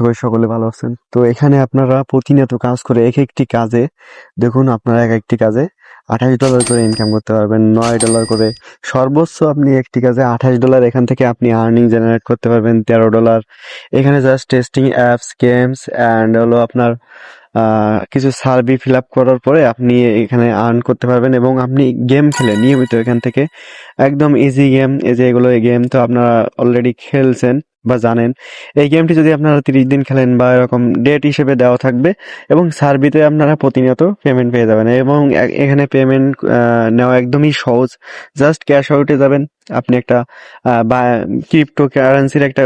সবাই সকলে ভালো আছেন। তো এখানে আপনারা প্রতিনিয়ত কাজ করে এক একটি কাজে দেখুন আপনারা এক একটি কাজে $28 করে ইনকাম করতে পারবেন, $9 করে। সর্বোচ্চ আপনি একটি কাজে $28 এখান থেকে আপনি আর্নিং জেনারেট করতে পারবেন, $13। এখানে just testing apps, games and হলো আপনার কিছু সার্ভে ফিল আপ করার পরে আপনি এখানে আর্ন করতে পারবেন এবং আপনি গেম খেলে নিয়মিত এখান থেকে একদম ইজি গেম। এই যে এগুলো, এই গেম তো আপনারা অলরেডি খেলছেন বা জানেন। এই গেমটি যদি আপনারা 30 দিন খেলেন বা এরকম ডেট হিসেবে দেওয়া থাকবে এবং সার্ভিতে আপনারা প্রতিনিয়ত পেমেন্ট পেয়ে যাবেন এবং এখানে পেমেন্ট নেওয়া একদমই সহজ। জাস্ট ক্যাশ আউটে যাবেন, আপনি একটা বা ক্রিপ্টো কারেন্সির একটা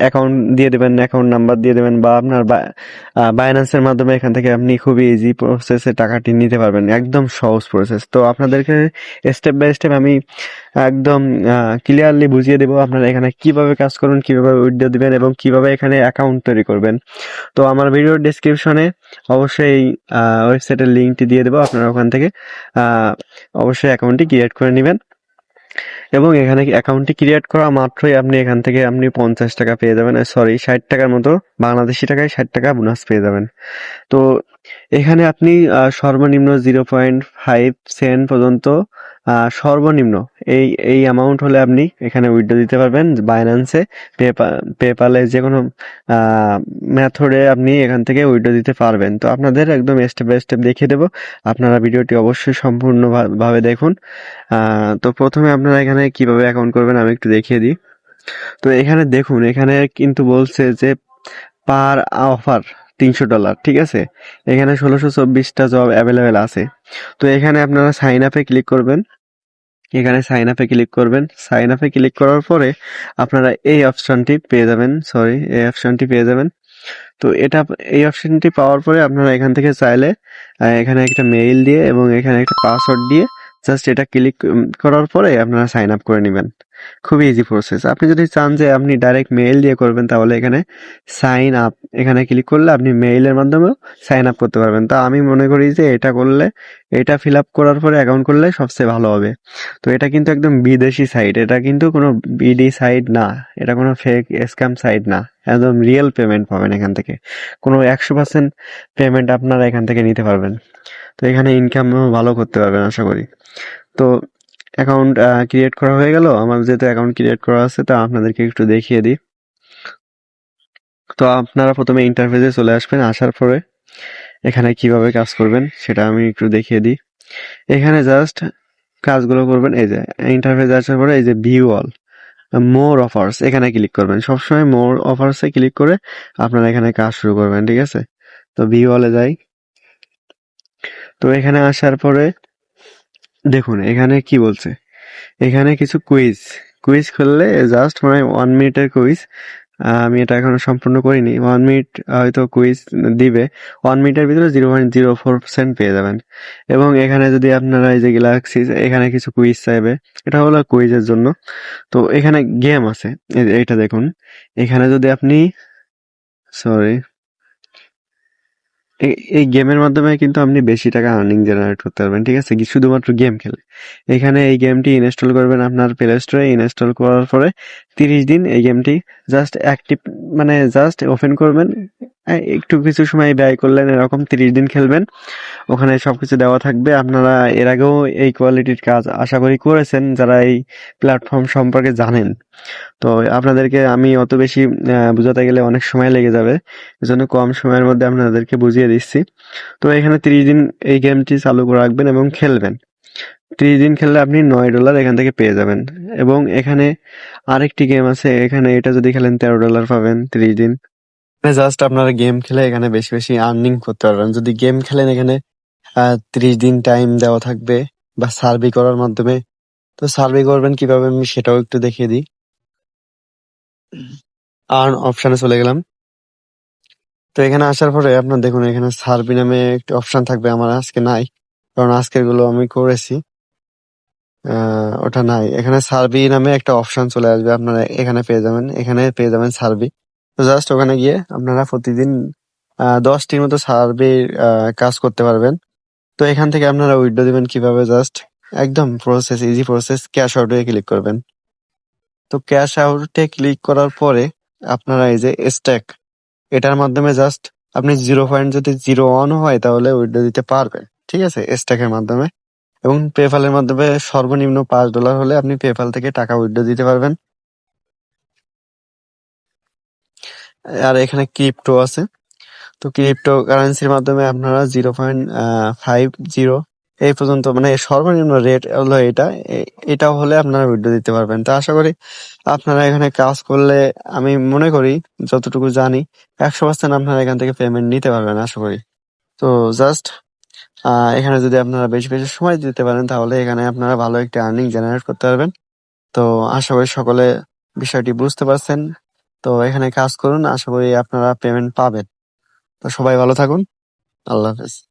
অ্যাকাউন্ট দিয়ে দেবেন, অ্যাকাউন্ট নাম্বার দিয়ে দেবেন বা আপনার বাইন্যান্সের মাধ্যমে এখান থেকে আপনি খুবই ইজি প্রসেসে টাকাটি নিতে পারবেন। একদম সহজ প্রসেস। তো আপনাদেরকে স্টেপ বাই স্টেপ আমি একদম ক্লিয়ারলি বুঝিয়ে দেবো আপনারা এখানে কিভাবে কাজ করবেন, কিভাবে উইথড্র দিবেন এবং কিভাবে এখানে অ্যাকাউন্ট তৈরি করবেন। তো আমার ভিডিওর ডেসক্রিপশনে অবশ্যই ওয়েবসাইটের লিঙ্কটি দিয়ে দেবো, আপনারা ওখান থেকে অবশ্যই অ্যাকাউন্টটি ক্রিয়েট করে নেবেন এবং এখানে অ্যাকাউন্টটি ক্রিয়েট করা মাত্রই আপনি এখান থেকে আপনি $50 পেয়ে যাবেন, সরি $60 মতো, বাংলাদেশি টাকায় $60 বোনাস পেয়ে যাবেন। তো এখানে আপনি সর্বনিম্ন 0.5 সেন্ট পর্যন্ত সর্বনিম্ন এই অ্যামাউন্ট হলে আপনি এখানে উইথড্র দিতে পারবেন বাইন্যান্সে, পেপালে, যে কোনো মেথডে আপনি এখান থেকে উইথড্র দিতে পারবেন। তো আপনাদের একদম স্টেপ বাই স্টেপ দেখিয়ে দেবো, আপনারা ভিডিওটি অবশ্যই সম্পূর্ণভাবে দেখুন। তো প্রথমে আপনারা এখানে কিভাবে অ্যাকাউন্ট করবেন আমি একটু দেখিয়ে দিই। তো এখানে দেখুন, এখানে কিন্তু বলছে যে পার অফার $300, ঠিক আছে। এখানে 1624টা জব অ্যাভেলেবেল আছে। তো এখানে আপনারা সাইন আপে ক্লিক করবেন, এখানে সাইন আপে ক্লিক করবেন। সাইন আপে ক্লিক করার পরে আপনারা এই অপশনটি পেয়ে যাবেন, এই অপশনটি পেয়ে যাবেন। তো এই অপশনটি পাওয়ার পরে আপনারা এখান থেকে চাইলে এখানে একটা মেইল দিয়ে এবং এখানে একটা পাসওয়ার্ড দিয়ে জাস্ট এটা ক্লিক করার পরে আপনারা সাইন আপ করে নেবেন। খুবই ইজি প্রসেস। আপনি যদি চান যে আপনি ডাইরেক্ট মেইল দিয়ে করবেন তাহলে এখানে সাইন আপ এখানে ক্লিক করলে আপনি মেইলের মাধ্যমেও সাইন আপ করতে পারবেন। তো আমি মনে করি যে এটা ফিল আপ করার পরে অ্যাকাউন্ট করলে সবচেয়ে ভালো হবে। তো এটা কিন্তু একদম বিদেশি সাইট, এটা কিন্তু কোনো বিডি সাইট না, এটা কোনো ফেক স্ক্যাম সাইট না, একদম রিয়েল পেমেন্ট পাবেন এখান থেকে। কোনো 100% পেমেন্ট আপনারা এখান থেকে নিতে পারবেন। তো এখানে ইনকামও ভালো করতে পারবেন আশা করি। তো অ্যাকাউন্ট ক্রিয়েট করা হয়ে গেল। আমার যেহেতু অ্যাকাউন্ট ক্রিয়েট করা আছে তা আপনাদেরকে একটু দেখিয়ে দিই। তো আপনারা প্রথমে ইন্টারফেসে চলে আসবেন, আসার পরে এখানে কিভাবে কাজ করবেন সেটা আমি একটু দেখিয়ে দিই। এখানে জাস্ট কাজগুলো করবেন। এই যে ইন্টারফেসে আসার পরে এই যে ভিউ অল, মোর অফার্স, এখানে ক্লিক করবেন। সবসময় মোর অফার্সে ক্লিক করে আপনারা এখানে কাজ শুরু করবেন, ঠিক আছে। তো ভিউ অলে যাই। তো এখানে আসার পরে দেখুন এখানে কি বলছে, এখানে কিছু কুইজ করলে জাস্ট মানে 1 মিনিটের কুইজ। আমি এটা এখনো সম্পূর্ণ করিনি। 1 মিনিট হয়তো কুইজ দিবে, 1 মিনিটের ভিতরে 0.04% পেয়ে যাবেন। এবং এখানে যদি আপনারা এই যে গ্যালাক্সি, এখানে কিছু কুইজ চাইবে, এটা হলো কুইজের জন্য। তো এখানে গেম আছে, এইটা দেখুন। এখানে যদি আপনি সরি এই গেমের মাধ্যমে কিন্তু আপনি বেশি টাকা আর্নিং জেনারেট করতে পারবেন, ঠিক আছে, শুধুমাত্র গেম খেলে। এখানে এই গেমটি ইনস্টল করবেন আপনার প্লে স্টোরে। ইনস্টল করার পরে 30 দিন এই গেমটি জাস্ট অ্যাক্টিভ, মানে জাস্ট ওপেন করবেন, একটু কিছু সময় ব্যয় করলেন, এরকম 30 দিন খেলবেন। ওখানে সবকিছু দেওয়া থাকবে। আপনারা এর আগেও এই কোয়ালিটির কাজ আশা করি করেছেন, যারা এই প্ল্যাটফর্ম সম্পর্কে জানেন। তো আপনাদেরকে আমি অত বেশি বোঝাতে গেলে অনেক সময় লেগে যাবে, এজন্য কম সময়ের মধ্যে আপনাদেরকে বুঝিয়ে দিচ্ছি। তো এখানে 30 দিন এই গেমটি চালু করে রাখবেন এবং খেলবেন। 30 দিন খেললে আপনি $9 এখান থেকে পেয়ে যাবেন। এবং এখানে আরেকটি গেম আছে, এখানে এটা যদি খেলেন $13 পাবেন 30 দিন। জাস্ট আপনারা গেম খেলে এখানে বেশি বেশি আর্নিং করতে পারবেন। যদি গেম খেলেন এখানে 30 দিন টাইম দেওয়া থাকবে বা সার্ভে করার মাধ্যমে। তো সার্ভে করবেন কিভাবে আমি সেটাও একটু দেখিয়ে দিই। আর্ন অপশনে চলে গেলাম। তো এখানে আসার পরে আপনার দেখুন এখানে সার্ভে নামে একটা অপশন থাকবে, আমার আজকে নাই, কারণ আজকের গুলো আমি করেছি, ওটা নাই। এখানে সার্ভে নামে একটা অপশন চলে আসবে, আপনারা এখানে পেয়ে যাবেন সার্ভে। তো জাস্ট ওখানে গিয়ে আপনারা প্রতিদিন 10টির মতো সার্ভে কাজ করতে পারবেন। তো এখান থেকে আপনারা উইথড্র দিবেন কিভাবে, জাস্ট একদম প্রসেস, ইজি প্রসেস। ক্যাশ আউটে ক্লিক করবেন। তো ক্যাশ আউটে ক্লিক করার পরে আপনারা এই যে এটার মাধ্যমে জাস্ট আপনি 0.01 হয় তাহলে উইথড্র দিতে পারবেন, ঠিক আছে, স্ট্যাকের মাধ্যমে। এবং পেপ্যালের মাধ্যমে সর্বনিম্ন $5 হলে আপনি পেপ্যাল থেকে টাকা উইথড্র দিতে পারবেন। আর এখানে ক্রিপ্টো আছে, তো ক্রিপ্টো কারেন্সির মাধ্যমে আপনারা 0.50 এই পর্যন্ত, মানে সর্বনিম্ন রেট হলো এটা, এটাও হলে আপনারা উইথড্র দিতে পারবেন। তো আশা করি আপনারা এখানে কাজ করলে, আমি মনে করি যতটুকু জানি 100% আপনারা এখান থেকে পেমেন্ট নিতে পারবেন আশা করি। তো জাস্ট এখানে যদি আপনারা বেশি বেশি সময় দিতে পারেন তাহলে এখানে আপনারা ভালো একটা আর্নিং জেনারেট করতে পারবেন। তো আশা করি সকলে বিষয়টি বুঝতে পারছেন। তো এখানে কাজ করুন, আশা করি আপনারা পেমেন্ট পাবেন। তো সবাই ভালো থাকুন। আল্লাহ হাফেজ।